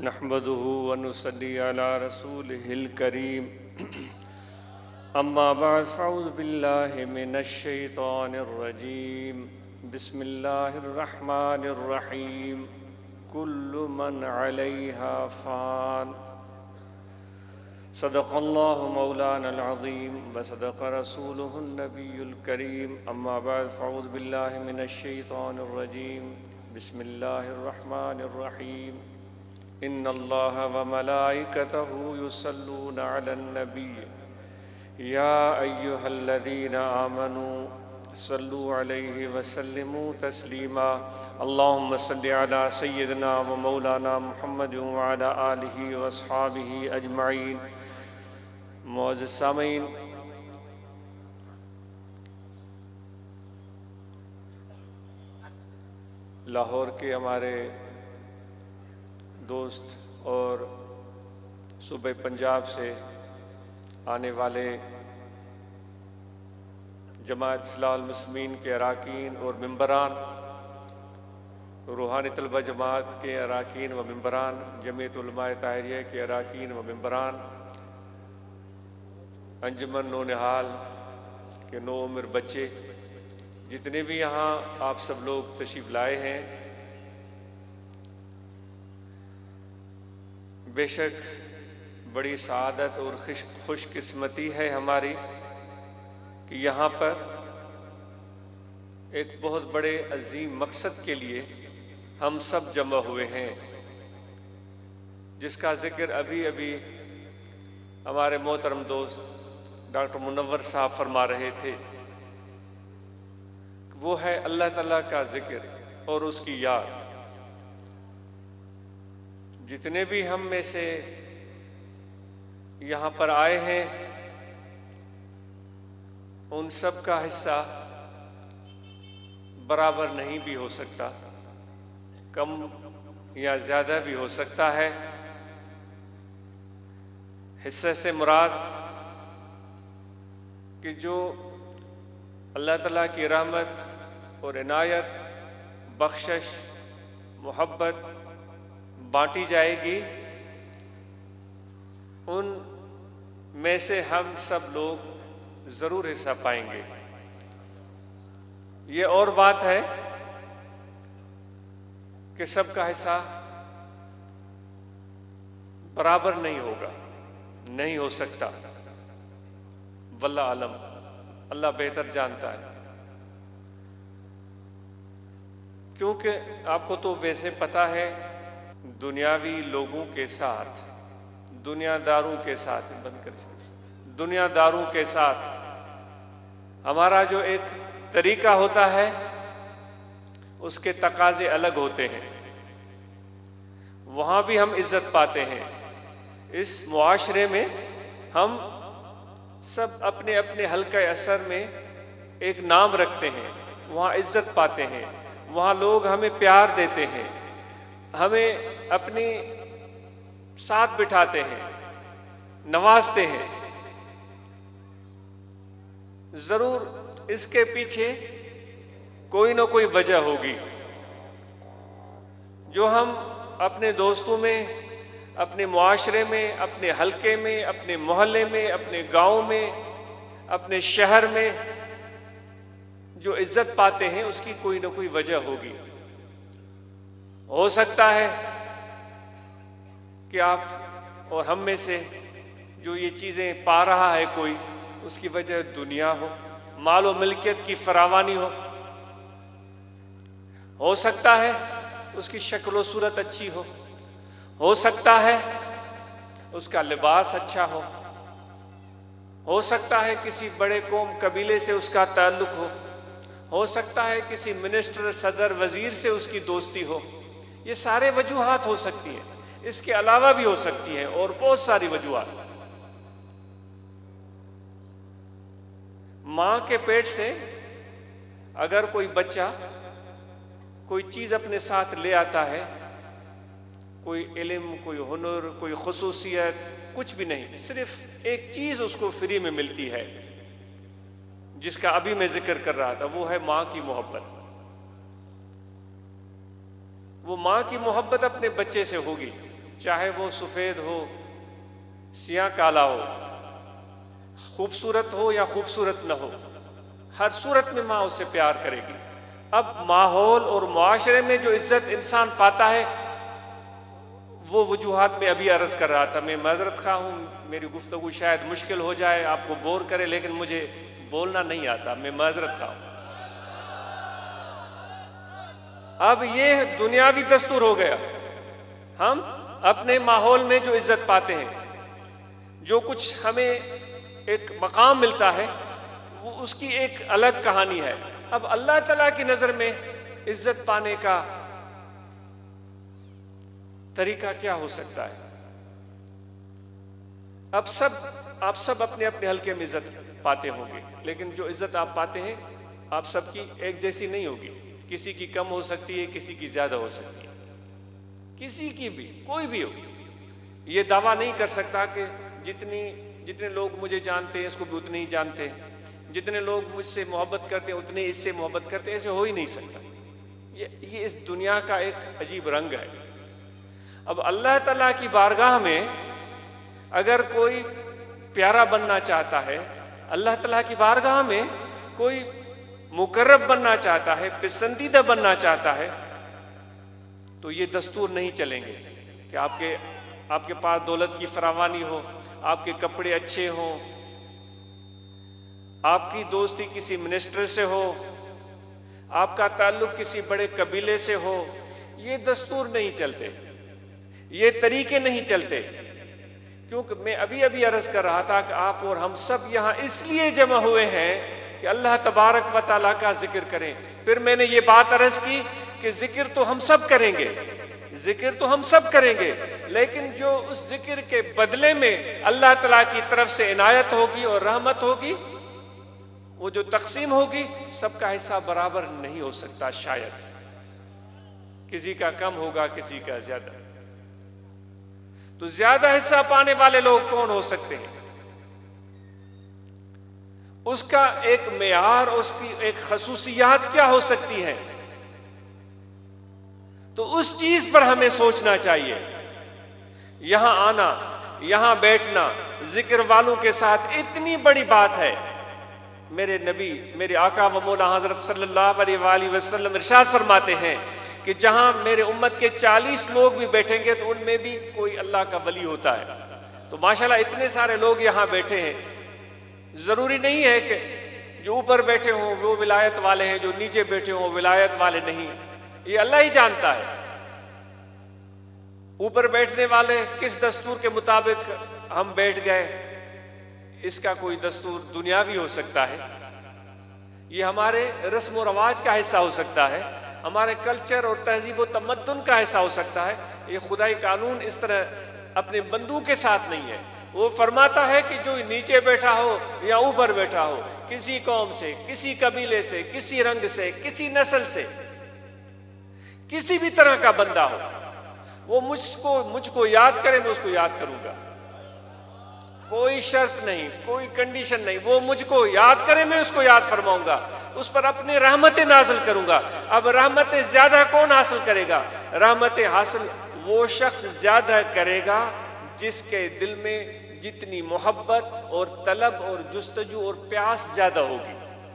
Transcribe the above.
نحمده ونصلي على رسوله الكريم أما بعد فأعوذ بالله من الشيطان الرجيم بسم الله الرحمن الرحيم كل من عليها فان صدق الله مولانا العظيم وصدق رسوله النبي الكريم أما بعد فأعوذ بالله من الشيطان الرجيم بسم الله الرحمن الرحيم إن الله وملائكته يصلون على النبي يا أيها الذين آمنوا صلوا عليه وسلموا تسليما اللهم صل على سيدنا ومولانا محمد وعلى آله وأصحابه أجمعين. معزز سامعین، لاہور کے ہمارے دوست اور صوبہ پنجاب سے آنے والے جماعت اصلاح المسلمین کے اراکین اور ممبران، روحانی طلبہ جماعت کے اراکین و ممبران، جمعیت علماء طاہریہ کے اراکین و ممبران، انجمن نونہال کے نو عمر بچے، جتنے بھی یہاں آپ سب لوگ تشریف لائے ہیں، بے شک بڑی سعادت اور خوش قسمتی ہے ہماری کہ یہاں پر ایک بہت بڑے عظیم مقصد کے لیے ہم سب جمع ہوئے ہیں، جس کا ذکر ابھی ہمارے محترم دوست ڈاکٹر منور صاحب فرما رہے تھے. وہ ہے اللہ تعالیٰ کا ذکر اور اس کی یاد. جتنے بھی ہم میں سے یہاں پر آئے ہیں ان سب کا حصہ برابر نہیں بھی ہو سکتا، کم یا زیادہ بھی ہو سکتا ہے. حصے سے مراد کہ جو اللہ تعالیٰ کی رحمت اور عنایت، بخشش، محبت بانٹی جائے گی، ان میں سے ہم سب لوگ ضرور حصہ پائیں گے. یہ اور بات ہے کہ سب کا حصہ برابر نہیں ہوگا، نہیں ہو سکتا. واللہ عالم، اللہ بہتر جانتا ہے. کیونکہ آپ کو تو ویسے پتہ ہے دنیاوی لوگوں کے ساتھ، دنیا داروں کے ساتھ دنیا داروں کے ساتھ ہمارا جو ایک طریقہ ہوتا ہے اس کے تقاضے الگ ہوتے ہیں. وہاں بھی ہم عزت پاتے ہیں. اس معاشرے میں ہم سب اپنے اپنے حلقہ اثر میں ایک نام رکھتے ہیں، وہاں عزت پاتے ہیں، وہاں لوگ ہمیں پیار دیتے ہیں، ہمیں اپنی ساتھ بٹھاتے ہیں، نوازتے ہیں. ضرور اس کے پیچھے کوئی نہ کوئی وجہ ہوگی جو ہم اپنے دوستوں میں، اپنے معاشرے میں، اپنے حلقے میں، اپنے محلے میں، اپنے گاؤں میں، اپنے شہر میں جو عزت پاتے ہیں اس کی کوئی نہ کوئی وجہ ہوگی. ہو سکتا ہے کہ آپ اور ہم میں سے جو یہ چیزیں پا رہا ہے کوئی، اس کی وجہ دنیا ہو، مال و ملکیت کی فراوانی ہو سکتا ہے اس کی شکل و صورت اچھی ہو سکتا ہے اس کا لباس اچھا ہو سکتا ہے کسی بڑے قوم قبیلے سے اس کا تعلق ہو سکتا ہے کسی منسٹر، صدر، وزیر سے اس کی دوستی ہو. یہ سارے وجوہات ہو سکتی ہیں، اس کے علاوہ بھی ہو سکتی ہیں اور بہت ساری وجوہات. ماں کے پیٹ سے اگر کوئی بچہ کوئی چیز اپنے ساتھ لے آتا ہے، کوئی علم، کوئی ہنر، کوئی خصوصیت، کچھ بھی نہیں، صرف ایک چیز اس کو فری میں ملتی ہے جس کا ابھی میں ذکر کر رہا تھا، وہ ہے ماں کی محبت. وہ ماں کی محبت اپنے بچے سے ہوگی. چاہے وہ سفید ہو، سیاہ کالا ہو، خوبصورت ہو یا خوبصورت نہ ہو، ہر صورت میں ماں اس سے پیار کرے گی۔ اب ماحول اور معاشرے میں جو عزت انسان پاتا ہے وہ وجوہات میں ابھی عرض کر رہا تھا۔ میں معذرت خواہ ہوں، میری گفتگو شاید مشکل ہو جائے، آپ کو بور کرے، لیکن مجھے بولنا نہیں آتا، میں معذرت خواہ ہوں۔ اب یہ دنیاوی دستور ہو گیا، ہم اپنے ماحول میں جو عزت پاتے ہیں، جو کچھ ہمیں ایک مقام ملتا ہے، وہ اس کی ایک الگ کہانی ہے۔ اب اللہ تعالیٰ کی نظر میں عزت پانے کا طریقہ کیا ہو سکتا ہے؟ اب آپ سب اپنے اپنے حلقے میں عزت پاتے ہوں گے، لیکن جو عزت آپ پاتے ہیں آپ سب کی ایک جیسی نہیں ہوگی، کسی کی کم ہو سکتی ہے، کسی کی زیادہ ہو سکتی ہے، کسی کی بھی، کوئی بھی ہو۔ یہ دعویٰ نہیں کر سکتا کہ جتنے لوگ مجھے جانتے ہیں اس کو بھی اتنے ہی جانتے ہیں، جتنے لوگ مجھ سے محبت کرتے ہیں اتنے اس سے محبت کرتے ہیں، ایسے ہو ہی نہیں سکتا۔ یہ اس دنیا کا ایک عجیب رنگ ہے۔ اب اللہ تعالیٰ کی بارگاہ میں اگر کوئی پیارا بننا چاہتا ہے، اللہ تعالیٰ کی بارگاہ میں کوئی مقرب بننا چاہتا ہے، پسندیدہ بننا چاہتا ہے، تو یہ دستور نہیں چلیں گے کہ آپ کے پاس دولت کی فراوانی ہو، آپ کے کپڑے اچھے ہوں، آپ کی دوستی کسی منسٹر سے ہو، آپ کا تعلق کسی بڑے قبیلے سے ہو۔ یہ دستور نہیں چلتے، یہ طریقے نہیں چلتے، کیونکہ میں ابھی عرض کر رہا تھا کہ آپ اور ہم سب یہاں اس لیے جمع ہوئے ہیں کہ اللہ تبارک و تعالیٰ کا ذکر کریں۔ پھر میں نے یہ بات عرض کی کہ ذکر تو ہم سب کریں گے، ذکر تو ہم سب کریں گے، لیکن جو اس ذکر کے بدلے میں اللہ تعالیٰ کی طرف سے عنایت ہوگی اور رحمت ہوگی، وہ جو تقسیم ہوگی، سب کا حصہ برابر نہیں ہو سکتا، شاید کسی کا کم ہوگا، کسی کا زیادہ۔ تو زیادہ حصہ پانے والے لوگ کون ہو سکتے ہیں؟ اس کا ایک معیار، اس کی ایک خصوصیات کیا ہو سکتی ہیں؟ تو اس چیز پر ہمیں سوچنا چاہیے۔ یہاں آنا، یہاں بیٹھنا، ذکر والوں کے ساتھ اتنی بڑی بات ہے۔ میرے نبی، میرے آقا و مولا حضرت صلی اللہ علیہ وآلہ وسلم ارشاد فرماتے ہیں کہ جہاں میرے امت کے 40 لوگ بھی بیٹھیں گے تو ان میں بھی کوئی اللہ کا ولی ہوتا ہے۔ تو ماشاءاللہ اتنے سارے لوگ یہاں بیٹھے ہیں، ضروری نہیں ہے کہ جو اوپر بیٹھے ہوں وہ ولایت والے ہیں، جو نیچے بیٹھے ہوں ولایت والے نہیں، یہ اللہ ہی جانتا ہے۔ اوپر بیٹھنے والے کس دستور کے مطابق ہم بیٹھ گئے، اس کا کوئی دستور دنیاوی ہو سکتا ہے، یہ ہمارے رسم و رواج کا حصہ ہو سکتا ہے، ہمارے کلچر اور تہذیب و تمدن کا حصہ ہو سکتا ہے۔ یہ خدائی قانون اس طرح اپنے بندوں کے ساتھ نہیں ہے۔ وہ فرماتا ہے کہ جو نیچے بیٹھا ہو یا اوپر بیٹھا ہو، کسی قوم سے، کسی قبیلے سے، کسی رنگ سے، کسی نسل سے، کسی بھی طرح کا بندہ ہو، وہ مجھ کو یاد کرے، میں اس کو یاد کروں گا۔ کوئی شرط نہیں، کوئی کنڈیشن نہیں، وہ مجھ کو یاد کرے، میں اس کو یاد فرماؤں گا، اس پر اپنی رحمتیں نازل کروں گا۔ اب رحمتیں زیادہ کون حاصل کرے گا؟ رحمتیں حاصل وہ شخص زیادہ کرے گا جس کے دل میں جتنی محبت اور طلب اور جستجو اور پیاس زیادہ ہوگی۔